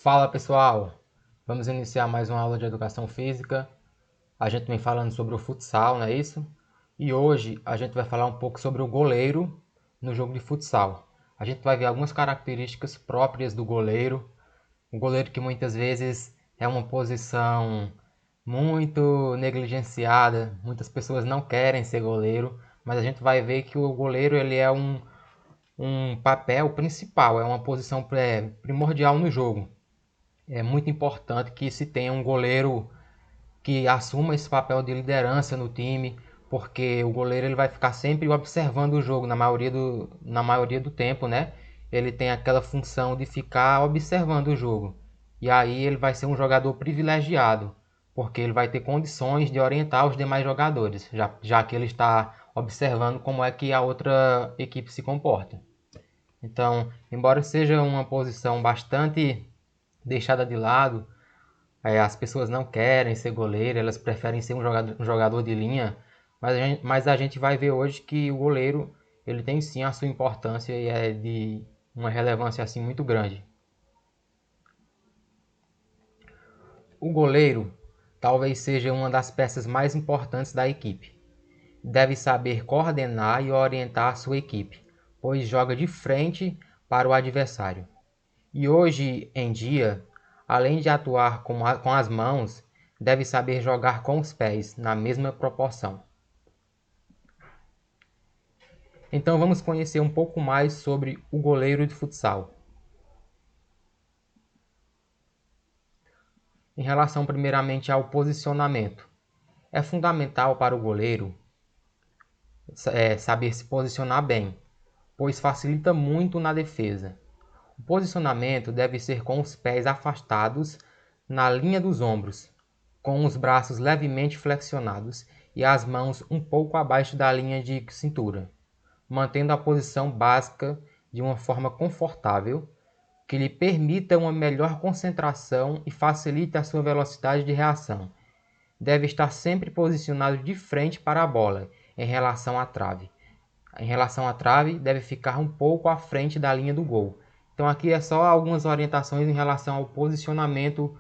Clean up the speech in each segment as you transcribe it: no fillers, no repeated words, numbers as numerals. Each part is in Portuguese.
Fala pessoal, vamos iniciar mais uma aula de educação física. A gente vem falando sobre o futsal, não é isso? E hoje a gente vai falar um pouco sobre o goleiro no jogo de futsal. A gente vai ver algumas características próprias do goleiro. O goleiro que muitas vezes é uma posição muito negligenciada, muitas pessoas não querem ser goleiro, mas a gente vai ver que o goleiro ele é um papel principal, é uma posição primordial no jogo. É muito importante que se tenha um goleiro que assuma esse papel de liderança no time, porque o goleiro ele vai ficar sempre observando o jogo na maioria do tempo, né? Ele tem aquela função de ficar observando o jogo. E aí ele vai ser um jogador privilegiado, porque ele vai ter condições de orientar os demais jogadores, já que ele está observando como é que a outra equipe se comporta. Então, embora seja uma posição bastante deixada de lado, as pessoas não querem ser goleiro, elas preferem ser um jogador de linha, mas a gente vai ver hoje que o goleiro ele tem sim a sua importância e é de uma relevância assim muito grande. O goleiro talvez seja uma das peças mais importantes da equipe. Deve saber coordenar e orientar a sua equipe, pois joga de frente para o adversário. E hoje em dia, além de atuar com as mãos, deve saber jogar com os pés na mesma proporção. Então vamos conhecer um pouco mais sobre o goleiro de futsal. Em relação primeiramente ao posicionamento, é fundamental para o goleiro saber se posicionar bem, pois facilita muito na defesa. O posicionamento deve ser com os pés afastados na linha dos ombros, com os braços levemente flexionados e as mãos um pouco abaixo da linha de cintura, mantendo a posição básica de uma forma confortável, que lhe permita uma melhor concentração e facilite a sua velocidade de reação. Deve estar sempre posicionado de frente para a bola, em relação à trave. Em relação à trave, deve ficar um pouco à frente da linha do gol. Então aqui é só algumas orientações em relação ao posicionamento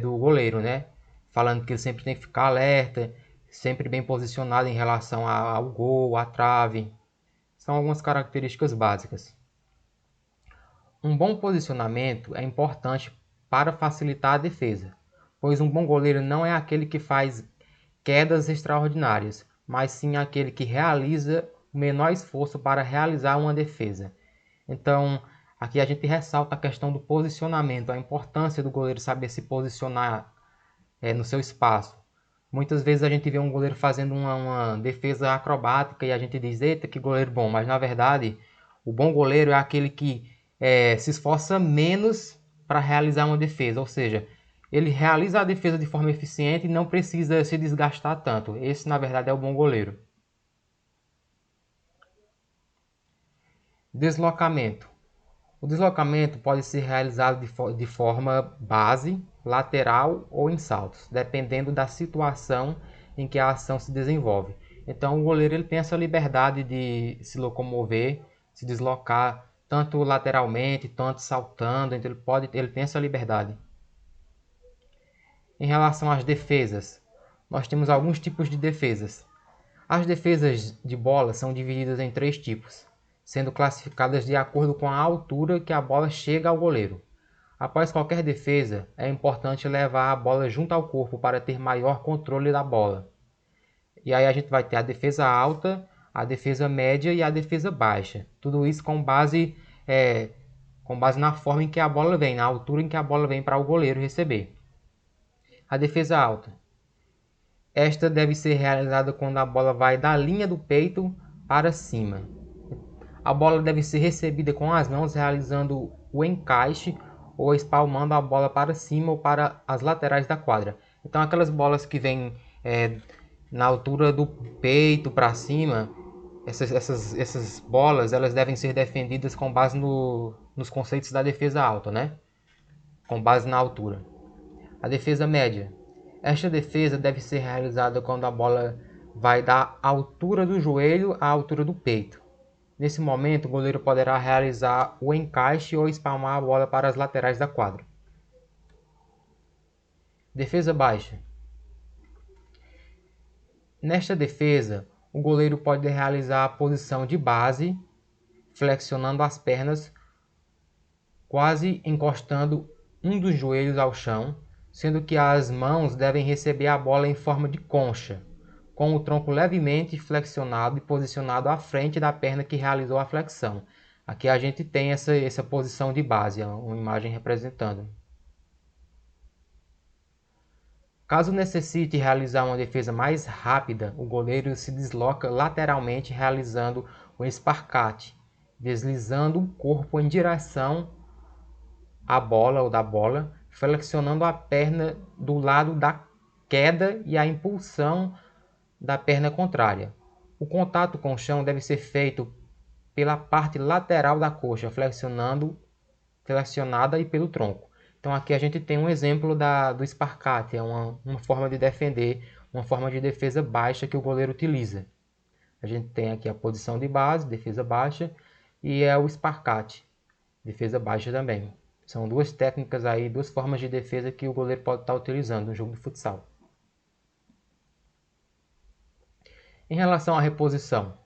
do goleiro, né? Falando que ele sempre tem que ficar alerta, sempre bem posicionado em relação ao gol, à trave. São algumas características básicas. Um bom posicionamento é importante para facilitar a defesa, pois um bom goleiro não é aquele que faz quedas extraordinárias, mas sim aquele que realiza o menor esforço para realizar uma defesa. Então, aqui a gente ressalta a questão do posicionamento, a importância do goleiro saber se posicionar no seu espaço. Muitas vezes a gente vê um goleiro fazendo uma defesa acrobática e a gente diz, eita, que goleiro bom, mas na verdade o bom goleiro é aquele que se esforça menos para realizar uma defesa, ou seja, ele realiza a defesa de forma eficiente e não precisa se desgastar tanto. Esse, na verdade, é o bom goleiro. Deslocamento. O deslocamento pode ser realizado de forma base, lateral ou em saltos, dependendo da situação em que a ação se desenvolve. Então, o goleiro ele tem essa liberdade de se locomover, se deslocar, tanto lateralmente, tanto saltando, então ele tem essa liberdade. Em relação às defesas, nós temos alguns tipos de defesas. As defesas de bola são divididas em 3 tipos, sendo classificadas de acordo com a altura que a bola chega ao goleiro. Após qualquer defesa, é importante levar a bola junto ao corpo para ter maior controle da bola. E aí a gente vai ter a defesa alta, a defesa média e a defesa baixa. Tudo isso com base na forma em que a bola vem, na altura em que a bola vem para o goleiro receber. A defesa alta. Esta deve ser realizada quando a bola vai da linha do peito para cima. A bola deve ser recebida com as mãos, realizando o encaixe ou espalmando a bola para cima ou para as laterais da quadra. Então aquelas bolas que vêm na altura do peito para cima, essas bolas elas devem ser defendidas com base nos conceitos da defesa alta, né? Com base na altura. A defesa média. Esta defesa deve ser realizada quando a bola vai da altura do joelho à altura do peito. Nesse momento, o goleiro poderá realizar o encaixe ou espalmar a bola para as laterais da quadra. Defesa baixa. Nesta defesa, o goleiro pode realizar a posição de base, flexionando as pernas, quase encostando um dos joelhos ao chão, sendo que as mãos devem receber a bola em forma de concha, com o tronco levemente flexionado e posicionado à frente da perna que realizou a flexão. Aqui a gente tem essa posição de base, uma imagem representando. Caso necessite realizar uma defesa mais rápida, o goleiro se desloca lateralmente realizando o esparcate, deslizando o corpo em direção à bola ou da bola, flexionando a perna do lado da queda e a impulsão da perna contrária. O contato com o chão deve ser feito pela parte lateral da coxa, flexionada e pelo tronco. Então aqui a gente tem um exemplo do esparcate, é uma forma de defender, uma forma de defesa baixa que o goleiro utiliza. A gente tem aqui a posição de base, defesa baixa, e é o esparcate, defesa baixa também. São duas técnicas aí, duas formas de defesa que o goleiro pode estar utilizando no jogo de futsal. Em relação à reposição,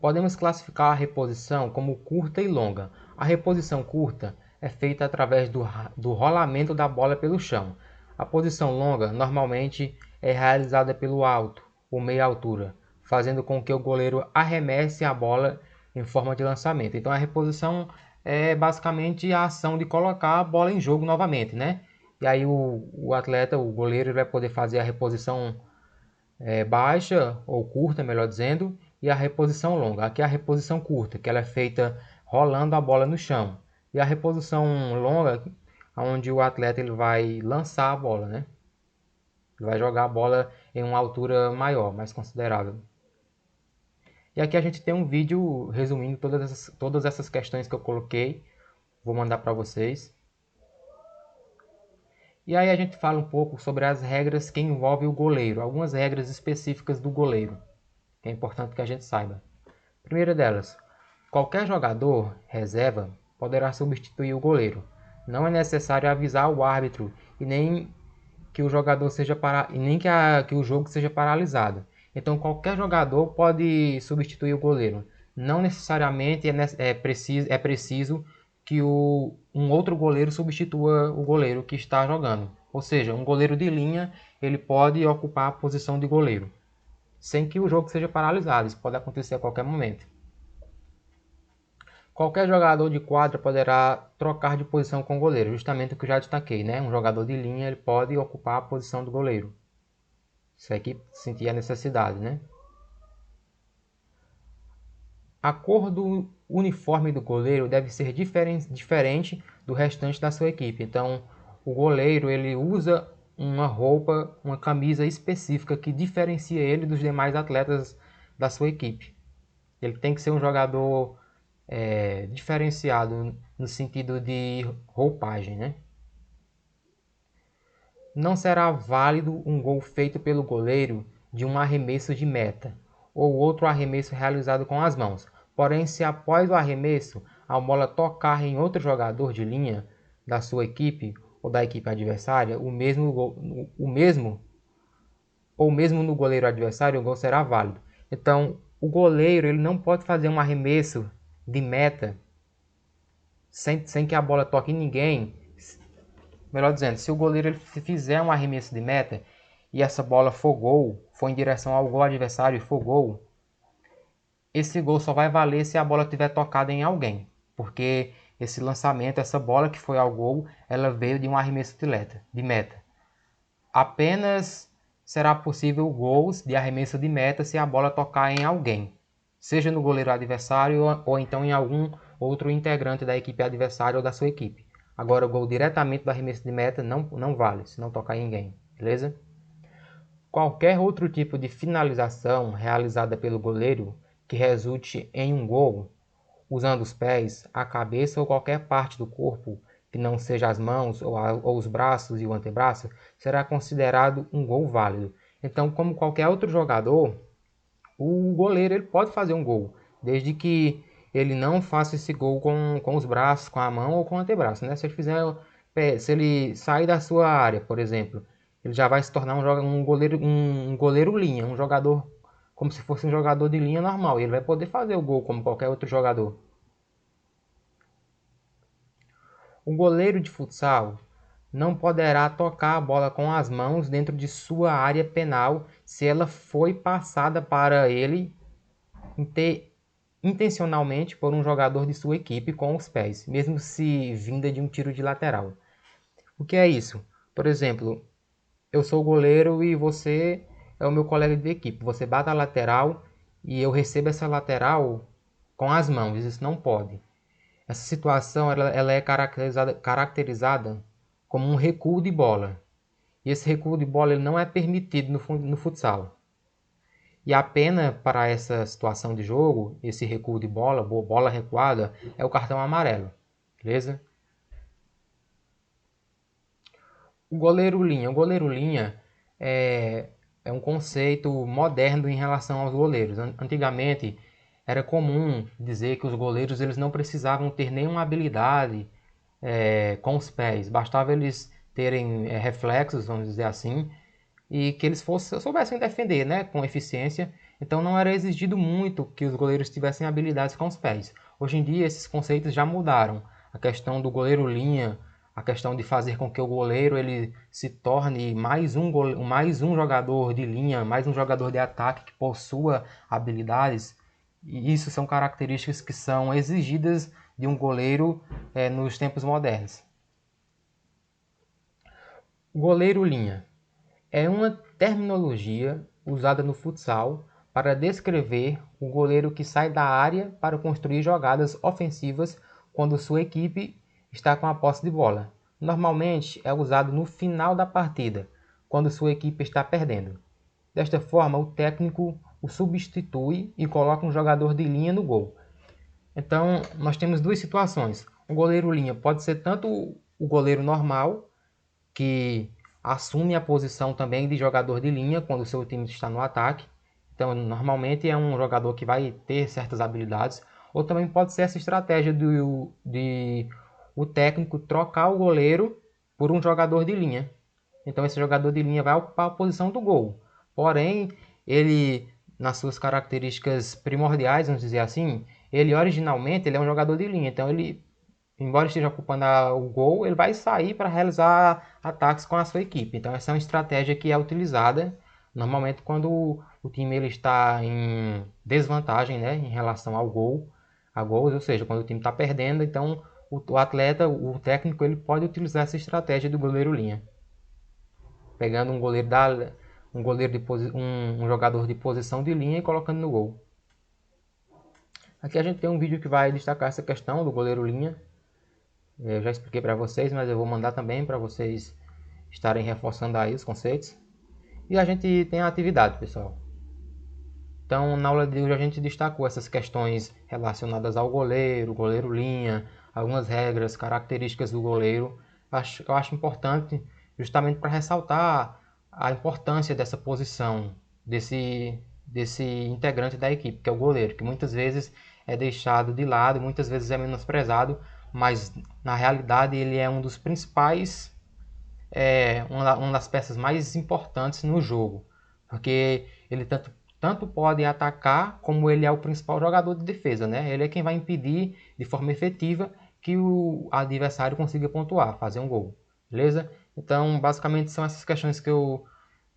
podemos classificar a reposição como curta e longa. A reposição curta é feita através do rolamento da bola pelo chão. A posição longa normalmente é realizada pelo alto ou meia altura, fazendo com que o goleiro arremesse a bola em forma de lançamento. Então a reposição é basicamente a ação de colocar a bola em jogo novamente, né? E aí o atleta, o goleiro, vai poder fazer a reposição baixa ou curta, melhor dizendo, e a reposição longa. Aqui é a reposição curta, que ela é feita rolando a bola no chão. E a reposição longa, onde o atleta ele vai lançar a bola, né? Ele vai jogar a bola em uma altura maior, mais considerável. E aqui a gente tem um vídeo resumindo todas essas questões que eu coloquei. Vou mandar para vocês. E aí a gente fala um pouco sobre as regras que envolvem o goleiro, algumas regras específicas do goleiro, que é importante que a gente saiba. Primeira delas, qualquer jogador reserva poderá substituir o goleiro. Não é necessário avisar o árbitro e nem que o jogador seja que o jogo seja paralisado. Então qualquer jogador pode substituir o goleiro. Não necessariamente é preciso que um outro goleiro substitua o goleiro que está jogando. Ou seja, um goleiro de linha ele pode ocupar a posição de goleiro, sem que o jogo seja paralisado. Isso pode acontecer a qualquer momento. Qualquer jogador de quadra poderá trocar de posição com o goleiro, justamente o que eu já destaquei, né? Um jogador de linha ele pode ocupar a posição do goleiro, se a equipe sentir a necessidade, né? A cor do uniforme do goleiro deve ser diferente do restante da sua equipe. Então, o goleiro ele usa uma roupa, uma camisa específica que diferencia ele dos demais atletas da sua equipe. Ele tem que ser um jogador diferenciado no sentido de roupagem, né? Não será válido um gol feito pelo goleiro de um arremesso de meta ou outro arremesso realizado com as mãos. Porém, se após o arremesso a bola tocar em outro jogador de linha da sua equipe ou da equipe adversária, ou mesmo no goleiro adversário, o gol será válido. Então, o goleiro ele não pode fazer um arremesso de meta sem que a bola toque em ninguém. Melhor dizendo, se o goleiro ele fizer um arremesso de meta e essa bola for gol, for em direção ao gol adversário e for gol, esse gol só vai valer se a bola tiver tocado em alguém, porque esse lançamento, essa bola que foi ao gol, ela veio de um arremesso de meta. Apenas será possível gols de arremesso de meta se a bola tocar em alguém, seja no goleiro adversário ou então em algum outro integrante da equipe adversária ou da sua equipe. Agora o gol diretamente do arremesso de meta não vale, se não tocar em ninguém, beleza? Qualquer outro tipo de finalização realizada pelo goleiro que resulte em um gol, usando os pés, a cabeça ou qualquer parte do corpo que não seja as mãos ou os braços e o antebraço, será considerado um gol válido. Então, como qualquer outro jogador, o goleiro ele pode fazer um gol, desde que ele não faça esse gol com os braços, com a mão ou com o antebraço, né? Se ele fizer se ele sair da sua área, por exemplo, ele já vai se tornar um goleiro linha, um jogador como se fosse um jogador de linha normal. E ele vai poder fazer o gol como qualquer outro jogador. O goleiro de futsal não poderá tocar a bola com as mãos dentro de sua área penal se ela foi passada para ele intencionalmente por um jogador de sua equipe com os pés, mesmo se vinda de um tiro de lateral. O que é isso? Por exemplo, eu sou o goleiro e você é o meu colega de equipe. Você bate a lateral e eu recebo essa lateral com as mãos. Isso não pode. Essa situação ela é caracterizada como um recuo de bola. E esse recuo de bola ele não é permitido no futsal. E a pena para essa situação de jogo, esse recuo de bola, bola recuada, é o cartão amarelo. Beleza? O goleiro linha. O goleiro linha é um conceito moderno em relação aos goleiros. Antigamente era comum dizer que os goleiros eles não precisavam ter nenhuma habilidade com os pés. Bastava eles terem reflexos, vamos dizer assim, e que eles soubessem defender, né, com eficiência. Então não era exigido muito que os goleiros tivessem habilidades com os pés. Hoje em dia esses conceitos já mudaram. A questão do goleiro linha, a questão de fazer com que o goleiro ele se torne mais um jogador de linha, mais um jogador de ataque que possua habilidades. E isso são características que são exigidas de um goleiro nos tempos modernos. Goleiro linha é uma terminologia usada no futsal para descrever o goleiro que sai da área para construir jogadas ofensivas quando sua equipe está com a posse de bola. Normalmente é usado no final da partida, quando sua equipe está perdendo. Desta forma, o técnico o substitui e coloca um jogador de linha no gol. Então, nós temos duas situações. O goleiro linha pode ser tanto o goleiro normal, que assume a posição também de jogador de linha quando o seu time está no ataque. Então, normalmente é um jogador que vai ter certas habilidades. Ou também pode ser essa estratégia de o técnico trocar o goleiro por um jogador de linha. Então, esse jogador de linha vai ocupar a posição do gol. Porém, ele, nas suas características primordiais, vamos dizer assim, ele originalmente ele é um jogador de linha. Então, ele, embora esteja ocupando o gol, ele vai sair para realizar ataques com a sua equipe. Então essa é uma estratégia que é utilizada normalmente quando o time ele está em desvantagem, né, em relação ao gol, a gols, ou seja, quando o time está perdendo, então o atleta, o técnico, ele pode utilizar essa estratégia do goleiro linha, pegando um jogador de posição de linha e colocando no gol. Aqui a gente tem um vídeo que vai destacar essa questão do goleiro linha. Eu já expliquei para vocês, mas eu vou mandar também para vocês estarem reforçando aí os conceitos. E a gente tem a atividade, pessoal. Então, na aula de hoje a gente destacou essas questões relacionadas ao goleiro, goleiro linha, algumas regras, características do goleiro. Eu acho importante justamente para ressaltar a importância dessa posição, desse integrante da equipe, que é o goleiro, que muitas vezes é deixado de lado, muitas vezes é menosprezado, mas na realidade ele é um dos principais, uma das peças mais importantes no jogo, porque ele tanto pode atacar como ele é o principal jogador de defesa, né? Ele é quem vai impedir de forma efetiva que o adversário consiga pontuar, fazer um gol, beleza? Então, basicamente são essas questões que eu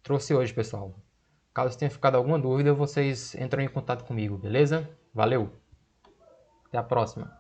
trouxe hoje, pessoal. Caso tenha ficado alguma dúvida, vocês entram em contato comigo, beleza? Valeu! Até a próxima!